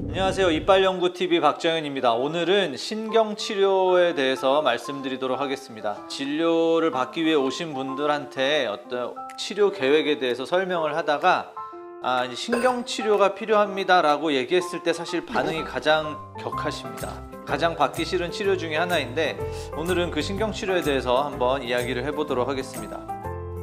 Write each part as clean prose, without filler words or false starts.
안녕하세요. 이빨연구TV 박정현입니다. 오늘은 신경치료에 대해서 말씀드리도록 하겠습니다. 진료를 받기 위해 오신 분들한테 어떤 치료 계획에 대해서 설명을 하다가 신경치료가 필요합니다 라고 얘기했을 때 사실 반응이 가장 격하십니다. 가장 받기 싫은 치료 중에 하나인데 오늘은 그 신경치료에 대해서 한번 이야기를 해보도록 하겠습니다.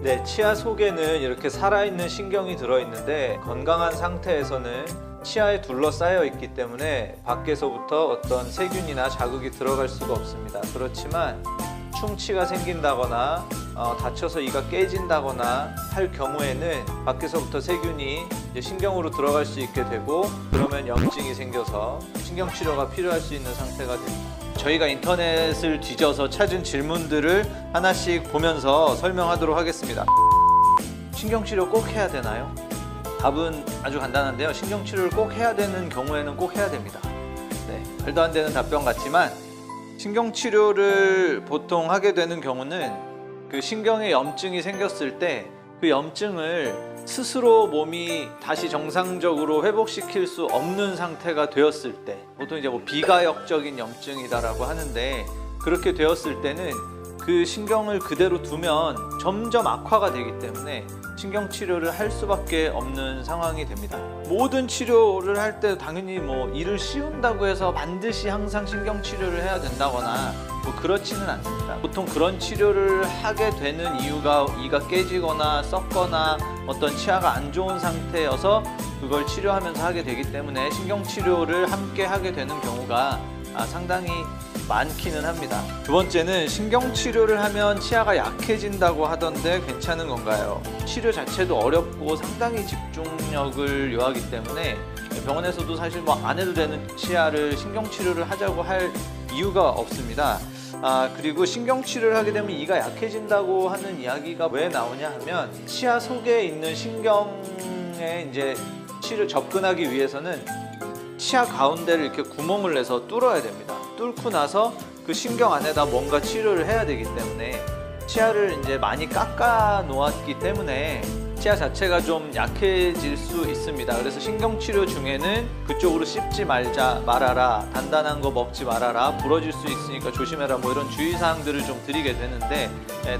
네, 치아 속에는 이렇게 살아있는 신경이 들어있는데 건강한 상태에서는 치아에 둘러싸여 있기 때문에 밖에서부터 어떤 세균이나 자극이 들어갈 수가 없습니다. 그렇지만 충치가 생긴다거나 다쳐서 이가 깨진다거나 할 경우에는 밖에서부터 세균이 신경으로 들어갈 수 있게 되고 그러면 염증이 생겨서 신경치료가 필요할 수 있는 상태가 됩니다. 저희가 인터넷을 뒤져서 찾은 질문들을 하나씩 보면서 설명하도록 하겠습니다. 신경치료 꼭 해야 되나요? 답은 아주 간단한데요. 신경치료를 꼭 해야 되는 경우에는 꼭 해야 됩니다. 네, 말도 안 되는 답변 같지만 신경치료를 보통 하게 되는 경우는 그 신경에 염증이 생겼을 때 그 염증을 스스로 몸이 다시 정상적으로 회복시킬 수 없는 상태가 되었을 때, 보통 이제 비가역적인 염증이다라고 하는데, 그렇게 되었을 때는 그 신경을 그대로 두면 점점 악화가 되기 때문에 신경치료를 할 수밖에 없는 상황이 됩니다. 모든 치료를 할 때 당연히 이를 씌운다고 해서 반드시 항상 신경치료를 해야 된다거나 그렇지는 않습니다. 보통 그런 치료를 하게 되는 이유가 이가 깨지거나 썩거나 어떤 치아가 안 좋은 상태여서 그걸 치료하면서 하게 되기 때문에 신경치료를 함께 하게 되는 경우가 상당히 많기는 합니다. 두 번째는 신경치료를 하면 치아가 약해진다고 하던데 괜찮은 건가요? 치료 자체도 어렵고 상당히 집중력을 요하기 때문에 병원에서도 사실 안 해도 되는 치아를 신경치료를 하자고 할 이유가 없습니다. 그리고 신경치료를 하게 되면 이가 약해진다고 하는 이야기가 왜 나오냐 하면 치아 속에 있는 신경에 이제 치료 접근하기 위해서는 치아 가운데를 이렇게 구멍을 내서 뚫어야 됩니다. 뚫고 나서 그 신경 안에다 뭔가 치료를 해야 되기 때문에 치아를 이제 많이 깎아 놓았기 때문에 치아 자체가 좀 약해질 수 있습니다. 그래서 신경치료 중에는 그쪽으로 씹지 말아라, 단단한 거 먹지 말아라, 부러질 수 있으니까 조심해라, 이런 주의사항들을 좀 드리게 되는데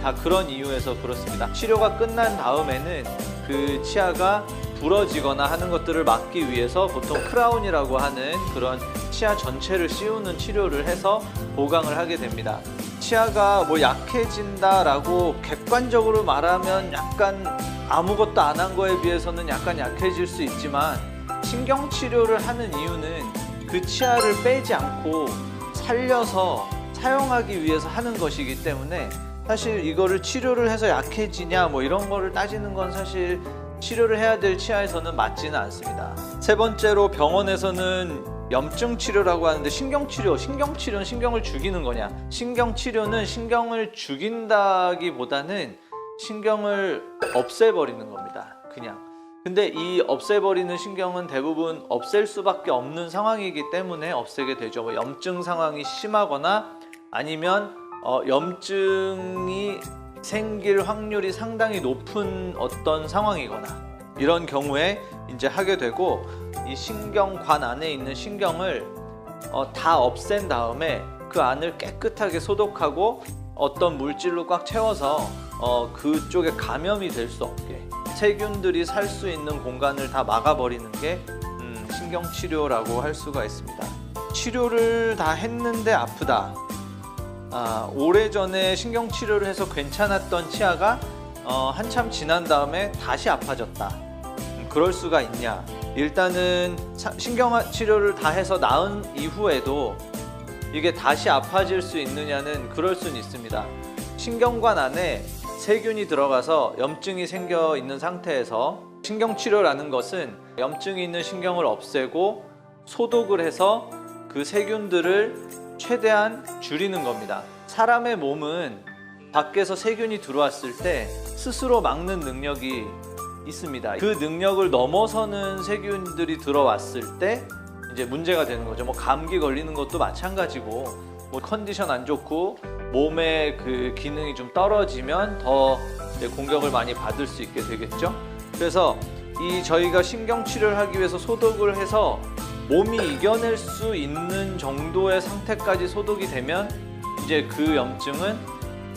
다 그런 이유에서 그렇습니다. 치료가 끝난 다음에는 그 치아가 부러지거나 하는 것들을 막기 위해서 보통 크라운이라고 하는 그런 치아 전체를 씌우는 치료를 해서 보강을 하게 됩니다. 치아가 약해진다라고 객관적으로 말하면 약간 아무것도 안 한 거에 비해서는 약간 약해질 수 있지만 신경치료를 하는 이유는 그 치아를 빼지 않고 살려서 사용하기 위해서 하는 것이기 때문에 사실 이거를 치료를 해서 약해지냐 이런 거를 따지는 건 사실 치료를 해야 될 치아에서는 맞지는 않습니다. 세 번째로 병원에서는 염증 치료라고 하는데 신경치료는 신경을 죽이는 거냐? 신경치료는 신경을 죽인다기보다는 신경을 없애버리는 겁니다. 그냥. 근데 이 없애버리는 신경은 대부분 없앨 수밖에 없는 상황이기 때문에 없애게 되죠. 염증 상황이 심하거나 아니면 염증이 생길 확률이 상당히 높은 어떤 상황이거나 이런 경우에 이제 하게 되고, 이 신경관 안에 있는 신경을 다 없앤 다음에 그 안을 깨끗하게 소독하고 어떤 물질로 꽉 채워서 그쪽에 감염이 될 수 없게 세균들이 살 수 있는 공간을 다 막아버리는 게 신경치료라고 할 수가 있습니다. 치료를 다 했는데 아프다. 오래전에 신경치료를 해서 괜찮았던 치아가 한참 지난 다음에 다시 아파졌다. 그럴 수가 있냐? 일단은 신경치료를 다 해서 나은 이후에도 이게 다시 아파질 수 있느냐는 그럴 수는 있습니다. 신경관 안에 세균이 들어가서 염증이 생겨 있는 상태에서 신경치료라는 것은 염증이 있는 신경을 없애고 소독을 해서 그 세균들을 최대한 줄이는 겁니다. 사람의 몸은 밖에서 세균이 들어왔을 때 스스로 막는 능력이 있습니다. 그 능력을 넘어서는 세균들이 들어왔을 때 이제 문제가 되는 거죠. 감기 걸리는 것도 마찬가지고 컨디션 안 좋고 몸의 그 기능이 좀 떨어지면 더 이제 공격을 많이 받을 수 있게 되겠죠. 그래서 저희가 신경치료를 하기 위해서 소독을 해서 몸이 이겨낼 수 있는 정도의 상태까지 소독이 되면 이제 그 염증은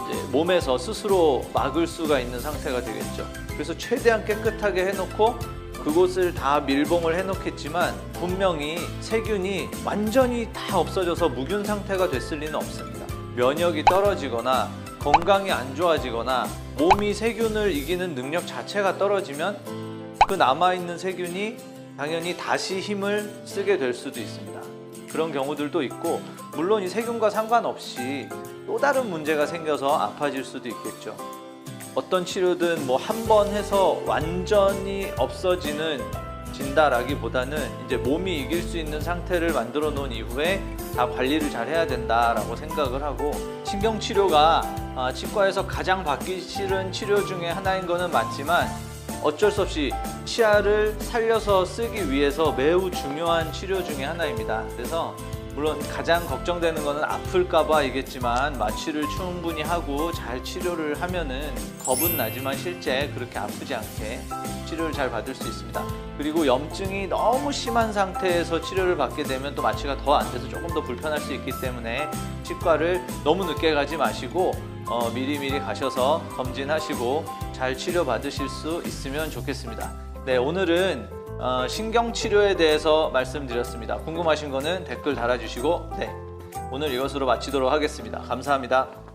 이제 몸에서 스스로 막을 수가 있는 상태가 되겠죠. 그래서 최대한 깨끗하게 해놓고 그곳을 다 밀봉을 해놓겠지만 분명히 세균이 완전히 다 없어져서 무균 상태가 됐을 리는 없습니다. 면역이 떨어지거나 건강이 안 좋아지거나 몸이 세균을 이기는 능력 자체가 떨어지면 그 남아있는 세균이 당연히 다시 힘을 쓰게 될 수도 있습니다. 그런 경우들도 있고, 물론 이 세균과 상관없이 또 다른 문제가 생겨서 아파질 수도 있겠죠. 어떤 치료든 뭐 한 번 해서 완전히 없어지는 진다라기보다는 이제 몸이 이길 수 있는 상태를 만들어 놓은 이후에 다 관리를 잘 해야 된다라고 생각을 하고, 신경치료가 치과에서 가장 받기 싫은 치료 중에 하나인 거는 맞지만 어쩔 수 없이 치아를 살려서 쓰기 위해서 매우 중요한 치료 중에 하나입니다. 그래서 물론 가장 걱정되는 거는 아플까봐이겠지만 마취를 충분히 하고 잘 치료를 하면은 겁은 나지만 실제 그렇게 아프지 않게 치료를 잘 받을 수 있습니다. 그리고 염증이 너무 심한 상태에서 치료를 받게 되면 또 마취가 더 안 돼서 조금 더 불편할 수 있기 때문에 치과를 너무 늦게 가지 마시고 미리미리 가셔서 검진하시고 잘 치료받으실 수 있으면 좋겠습니다. 네, 오늘은 신경치료에 대해서 말씀드렸습니다. 궁금하신 거는 댓글 달아주시고, 네, 오늘 이것으로 마치도록 하겠습니다. 감사합니다.